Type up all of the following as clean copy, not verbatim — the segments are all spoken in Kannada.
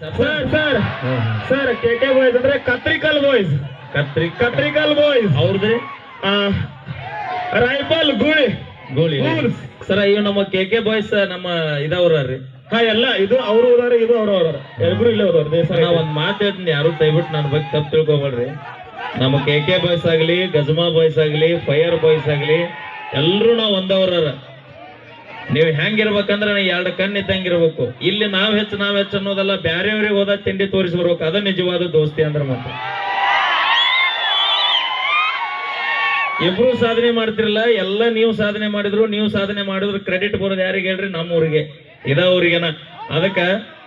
Sir sir sir K boys ಅಂದ್ರೆ ಕತ್ರಿಕಲ್ ಬಾಯ್ಸ್ ಕತ್ರಿಕಲ್ ಬಾಯ್ಸ್ ಅವ್ರದ್ರಿ ರೈಫಲ್ ಗುಳಿ ಗೋಳಿ ಗೂಲ್ಸ್. ಸರ ಇವ್ ನಮ್ಮ ಕೆ ಬಾಯ್ಸ್ ನಮ್ಮ ಇದವ್ರಿ ಹಾ ಎಲ್ಲ ಇದು ಅವರು ಹೋದಾರ ಇದು ಅವ್ರು ಹೋದಾರ ಇಬ್ರು ಇಲ್ಲೇ ಹೋದವ್ರು ದೇಶ ನಾ ಒಂದ್ ಮಾತು ಹೇಳ್ತೀನಿ, ಯಾರು ದಯವಿಟ್ಟು ನನ್ನ ಬಗ್ಗೆ ತಪ್ಪು ತಿಳ್ಕೊಬೇಡ್ರಿ. ನಮ್ಮ ಕೆ ಬಾಯ್ಸ್ ಆಗ್ಲಿ, ಗಜಮಾ ಬಾಯ್ಸ್ ಆಗ್ಲಿ, ಫೈರ್ ಬಾಯ್ಸ್ ಆಗ್ಲಿ, ಎಲ್ರು ನಾವ್ ಒಂದವ್ರ. ನೀವ್ ಹೆಂಗಿರ್ಬೇಕಂದ್ರ ನಾ ಎರಡು ಕಣ್ಣು ಇದ್ದಂಗಿರ್ಬೇಕು. ಇಲ್ಲಿ ನಾವ್ ಹೆಚ್ಚು ಅನ್ನೋದಲ್ಲ, ಬ್ಯಾರೆಯವ್ರಿಗೆ ಹೋದ ತಿಂಡಿ ತೋರಿಸಿ ಬರ್ಬೇಕು. ಅದ ನಿಜವಾದ ದೋಸ್ತಿ ಅಂದ್ರ ಮಾತ್ರ. ಇಬ್ರು ಸಾಧನೆ ಮಾಡ್ತಿರಲ್ಲ, ಎಲ್ಲ ನೀವು ಸಾಧನೆ ಮಾಡಿದ್ರು ಕ್ರೆಡಿಟ್ ಬರೋದು ಯಾರಿಗೆ ಹೇಳ್ರಿ? ನಮ್ಮೂರಿಗೆ ಊರಿಗೆನ. ಅದಕ್ಕ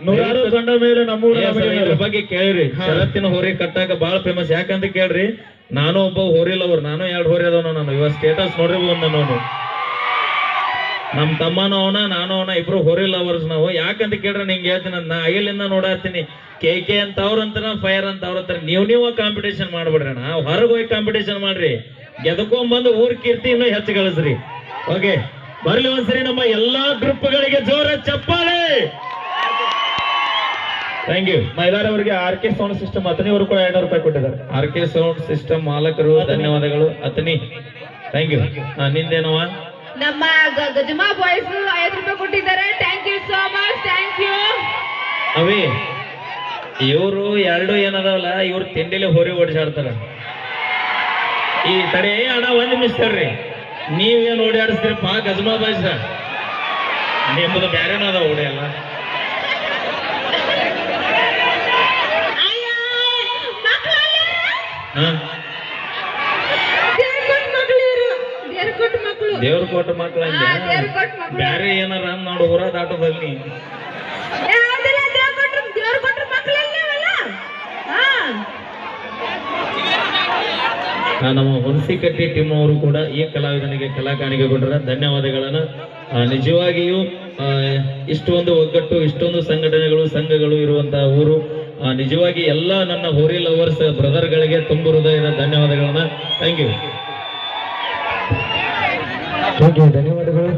ನೂರಾರು ಕಂಡ ಮೇಲೆ ನಮ್ಮೂರ ಇದ್ರ ಬಗ್ಗೆ ಕೇಳ್ರಿ. ಶರತ್ತಿನ ಹೋರಿ ಕಟ್ಟಾಕ ಬಾಳ ಫೇಮಸ್. ಯಾಕಂತ ಕೇಳ್ರಿ, ನಾನು ಒಬ್ಬ ಹೋರಿ ಲವರ್. ನಾನು 2 ಹೋರಿ ಅದಾವ. ನಾನು ಇವಾಗ ಸ್ಟೇಟಸ್ ನೋಡ್ರಿ ನಾನು ನಮ್ ತಮ್ಮನೂ ಅವನ, ನಾನು ಅವನ, ಇಬ್ರು ಹೋರಿ ಲವರ್ಸ್ ನಾವು. ಯಾಕಂತ ಕೇಳ್ರಿ, ನಿಂಗೆ ಹೇಳ್ತೀನಿ, ನಾ ಅಗಿಲಿಂದ ನೋಡಾತೀನಿ. ಕೆ ಅಂತವ್ರ ಅಂತಾರ, ಫೈರ್ ಅಂತವ್ರ ಅಂತಾರ. ನೀವು ಕಾಂಪಿಟೇಷನ್ ಮಾಡ್ಬಿಡ್ರಿ ಅಣ್ಣ. ಹೊರಗೆ ಹೋಗಿ ಕಾಂಪಿಟೇಷನ್ ಮಾಡ್ರಿ. ಗೆದ್ಕೊಂಡ್ಬಂದು ಊರ್ ಕೀರ್ತಿ ಇನ್ನೂ ಹೆಚ್ಚು ಗಳಿಸ್ರಿ. ಓಕೆ, ಬರ್ಲಿ ಒಂದ್ಸರಿ ನಮ್ಮ ಎಲ್ಲಾ ಗ್ರೂಪ್ಗಳಿಗೆ ಜೋರ ಚಪ್ಪಾಳೆ. Thank you. ಮಹಿಳೆಯರವರಿಗೆ RK ಸೌಂಡ್ ಸಿಸ್ಟಮ್ ಅತನಿಯವರು ಕೂಡ 200 ರೂಪಾಯಿ ಕೊಟ್ಟಿದ್ದಾರೆ. RK ಸೌಂಡ್ ಸಿಸ್ಟಮ್ ಮಾಲಕರು ಧನ್ಯವಾದಗಳು. Athani thank you. ನಿಂದೇನವ? ನಮ್ಮ ಗಜಮಾ ಬಾಯ್ಸ್ 5 ರೂಪಾಯಿ ಕೊಟ್ಟಿದ್ದಾರೆ. Thank you so much. Thank you. ಅವಿ ಇವರು ಎರಡು ಏನದಾವಲ್ಲ, ಇವ್ರು ತಿಂಡಿಲಿ ಹೋರಿ ಓಡಿಸಾಡ್ತಾರ. ಈ ತಡೆ ಅಣ್ಣ ಒಂದ್ ನಿಮಿಷ ತಡ್ರಿ. ನೀವೇನ್ ಓಡಾಡಿಸ್ತೀರಪ್ಪ ಗಜಮಾ ಬಾಯ್ಸ್? ನಿಮ್ಮದು ಬ್ಯಾರೇನದ ಓಡಿಯಲ್ಲ. ದೇವ್ರ ಕೊಟ್ಟ ಮಕ್ಳ ಬ್ಯಾರೆ ಏನಾರ ನೋಡು ಊರ ದಾಟದಲ್ಲಿ. ನಮ್ಮ ಹುಣಸಿಕಟ್ಟಿ ಟೀಮ್ ಅವರು ಕೂಡ ಈ ಕಲಾವಿದನಿಗೆ ಕಲಾಕಾಣಿಕೆ ಕೊಟ್ಟರ ಧನ್ಯವಾದಗಳನ್ನ. ನಿಜವಾಗಿಯೂ ಇಷ್ಟೊಂದು ಒಗ್ಗಟ್ಟು, ಇಷ್ಟೊಂದು ಸಂಘಗಳು ಇರುವಂತಹ ಊರು. ನಿಜವಾಗಿ ಎಲ್ಲ ನನ್ನ ಹೋರಿ ಲವರ್ಸ್ ಬ್ರದರ್ಗಳಿಗೆ ತುಂಬ ಹೃದಯದ ಧನ್ಯವಾದಗಳನ್ನ. Thank you. ಧನ್ಯವಾದಗಳು.